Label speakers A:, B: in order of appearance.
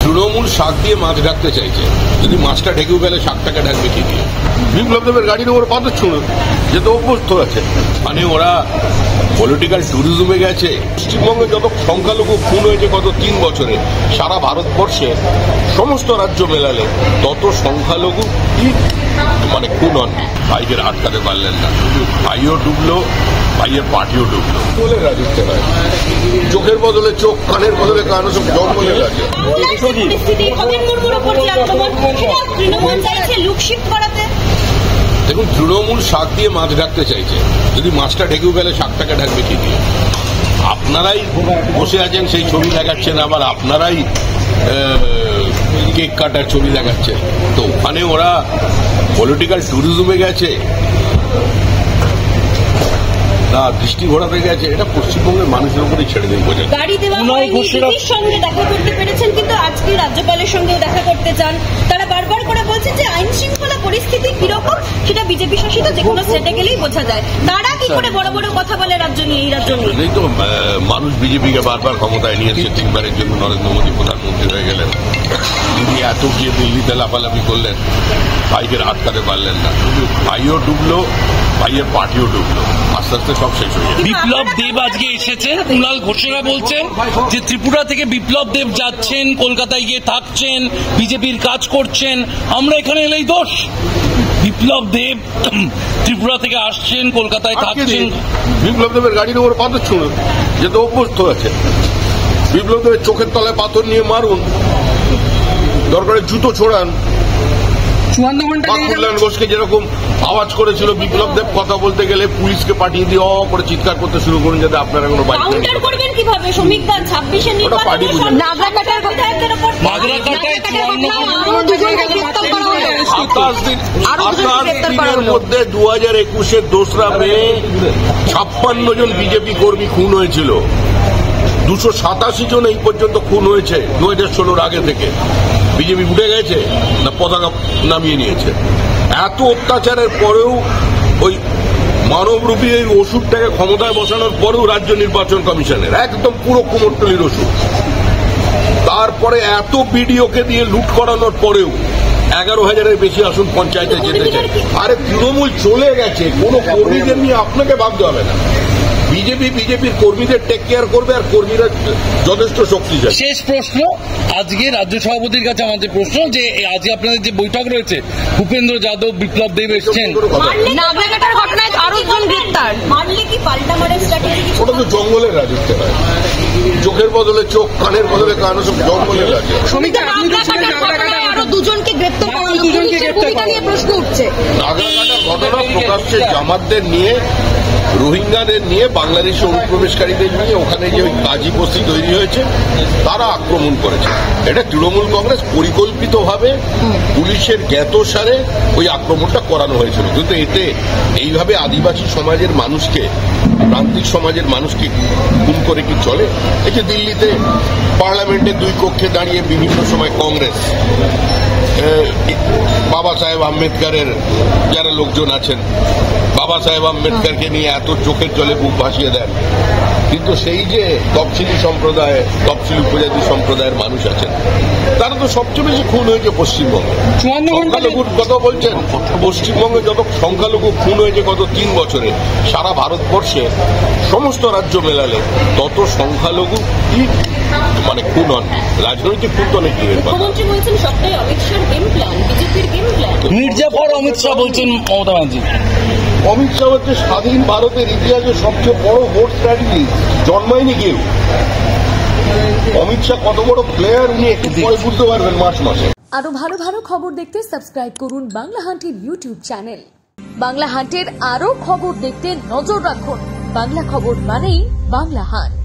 A: তৃণমূল শাক দিয়ে মাছ ঢাকতে চাইছে, যদি মাছটা ঢেকেও গেলে শাকটাকে ঢাকবে কি দিয়ে? বিপ্লব দেবের গাড়ির উপর পাথর ছুঁড়ো, যে তো অভ্যস্ত আছে। মানে ওরা পলিটিক্যাল ট্যুরিজমে গেছে। পশ্চিমবঙ্গে যত সংখ্যালঘু খুন হয়েছে গত 3 বছরে, সারা ভারতবর্ষে সমস্ত রাজ্য মেলালে তত সংখ্যালঘু মানে খুন হননি। ভাইদের আটকাতে পারলেন না, ভাইও ডুবলো, ভাইয়ের পার্টিও ডুবলো। বলে রাজত্ব হয়, চোখের বদলে চোখ, কানের বদলে কান, সব জঙ্গলে লাগে। দেখুন, তৃণমূল শাক দিয়ে মাছ ঢাকতে চাইছে, যদি মাছটা ঢেকেও গেলে শাকটাকে ঢাকবে কি দিয়ে? আপনারাই বসে আছেন, সেই ছবি দেখাচ্ছেন, আবার আপনারাই কেক কাটার ছবি দেখাচ্ছে। তো ওখানে ওরা পলিটিক্যাল ট্যুরিজমে গেছে না, দৃষ্টি ঘোরাতে গেছে, এটা পশ্চিমবঙ্গের মানুষের উপরে ছেড়ে দিন। বোঝা
B: গাড়ি দেওয়া সঙ্গে দেখা করতে পেরেছেন, কিন্তু আজকে রাজ্যপালের সঙ্গেও দেখা করতে চান। তারা বারবার করে বলছে যে আইন শৃঙ্খলা পরিস্থিতি কিরকম সেটা বিজেপি শাসিত যে কোনো স্টেটে গেলেই বোঝা যায়। তারা কি করে বড় বড় কথা বলে রাজ্য নিয়ে, এই রাজ্য নিয়ে?
A: এই তো মানুষ বিজেপিকে বারবার ক্ষমতায় নিয়েছে, 3বারের জন্য নরেন্দ্র মোদী প্রধানমন্ত্রী হয়ে গেলেন। তিনি এত গিয়ে দিল্লিতে লাফালাফি করলেন, ভাইদের আটকাতে পারলেন না, ভাইও ডুবলো, ভাইয়ের পার্টিও ডুবলো। আস্তে আস্তে সব শেষ হয়ে যাবে।
C: বিপ্লব দেব আজকে এসেছেন, কুণাল ঘোষেরা বলছেন যে ত্রিপুরা থেকে বিপ্লব দেব যাচ্ছেন, কলকাতায় গিয়ে থাকছেন, বিজেপির কাজ করছেন, আমরা এখানে এলেই দোষ। বিপ্লব দেব ত্রিপুরা থেকে আসছেন, কলকাতায় থাকছেন।
A: বিপ্লব দেবের গাড়ির উপর পাথর ছুঁড়ো, যে তো অভ্যস্ত আছে। বিপ্লব দেবের চোখের তলায় পাথর নিয়ে মারুন, দরকারে জুতো ছোড়ান। কল্যাণ ঘোষকে যেরকম আওয়াজ করেছিল বিপ্লব দেব কথা বলতে গেলে, পুলিশকে পাঠিয়ে দিয়ে করে চিৎকার করতে শুরু করুন, যাতে আপনারা কোনো বাইক
B: করবেন কিভাবে? শ্রমিকদা 26-এর নির্বাচনে
A: দিনের মধ্যে 2021-এর 2রা মে 56 জন বিজেপি কর্মী খুন হয়েছিল। 287 জন এই পর্যন্ত খুন হয়েছে 2016-র আগে থেকে। বিজেপি উঠে গেছে না পতাকা নামিয়ে নিয়েছে? এত অত্যাচারের পরেও, ওই মানবরূপী এই ওষুধটাকে ক্ষমতায় বসানোর পরেও রাজ্য নির্বাচন কমিশনের একদম পুরো কুমোরটুলির ওষুধ, তারপরে এত বিডিওকে দিয়ে লুট করানোর পরেও 11,000-এর বেশি আসন পঞ্চায়েতে যেতে চায়। আরে তৃণমূল চলে গেছে, কোনো কর্মীদের নিয়ে আপনাকে ভাবতে হবে না। বিজেপির কর্মীদের টেক কেয়ার করবে, আর কর্মীরা যথেষ্ট শক্তিশালী।
C: শেষ প্রশ্ন, আজকে রাজ্য সভাপতির কাছে আমাদের প্রশ্ন, যে আজকে আপনাদের যে বৈঠক রয়েছে, ভূপেন্দ্র যাদব, বিপ্লব দেব এসছেন,
A: ওটা তো জঙ্গলের রাজত্ব হয়, চোখের বদলে চোখ, কানের বদলে কান, সব জঙ্গলের রাজত্ব।
B: দুজনকে গ্রেপ্তার করা হলো, পুলিশের ভূমিকা নিয়ে প্রশ্ন উঠছে।
A: নাগরাকাটার ঘটনা প্রকাশ্যে জামাতদের নিয়ে, রোহিঙ্গাদের নিয়ে, বাংলাদেশি অনুপ্রবেশকারীদের নিয়ে ওখানে যে ওই কাজী বস্তি তৈরি হয়েছে, তারা আক্রমণ করেছে। এটা তৃণমূল কংগ্রেস পরিকল্পিতভাবে পুলিশের জ্ঞাতসারে ওই আক্রমণটা করানো হয়েছিল। কিন্তু এতে এইভাবে আদিবাসী সমাজের মানুষকে, প্রান্তিক সমাজের মানুষকে খুন করে কি চলে? এই যে দিল্লিতে পার্লামেন্টের 2 কক্ষে দাঁড়িয়ে বিভিন্ন সময় কংগ্রেস, বাবা সাহেব আম্বেদকরের যারা লোকজন আছেন, বাবা সাহেব আম্বেদকরকে নিয়ে এত চোখের জলে বুক ভাসিয়ে দেন, কিন্তু সেই যে তফসিলি সম্প্রদায়, তফসিলি উপজাতি সম্প্রদায়ের মানুষ আছেন, তারা তো সবচেয়ে বেশি খুন হয়েছে পশ্চিমবঙ্গে। সংখ্যালঘুর কথা বলছেন, পশ্চিমবঙ্গে যত সংখ্যালঘু খুন হয়েছে গত 3 বছরে, সারা ভারতবর্ষে সমস্ত রাজ্য মেলালে তত সংখ্যালঘু মানে খুন হননি। রাজনৈতিক খুন তো নাকি?
B: মুখ্যমন্ত্রী বলছেন সবটাই অমিত শাহর গেম প্ল্যান, বিজেপির গেম প্ল্যান।
C: মির্জাফর অমিত শাহ বলছেন মমতা ব্যানার্জি।
A: অমিত শাহ হচ্ছে স্বাধীন ভারতের ইতিহাসে সবচেয়ে বড় ভোট স্ট্র্যাটেজি, জন্মায়নি কেউ। অমিত শাহ কত বড় প্লেয়ার, উনি একটু পরে বুঝতে পারবেন মার্চ মাসে।
D: আরো ভালো ভালো খবর দেখতে সাবস্ক্রাইব করুন বাংলা হান্টের ইউটিউব চ্যানেল। বাংলা হান্টের আরো খবর দেখতে নজর রাখুন। বাংলা খবর মানেই বাংলা হান্ট।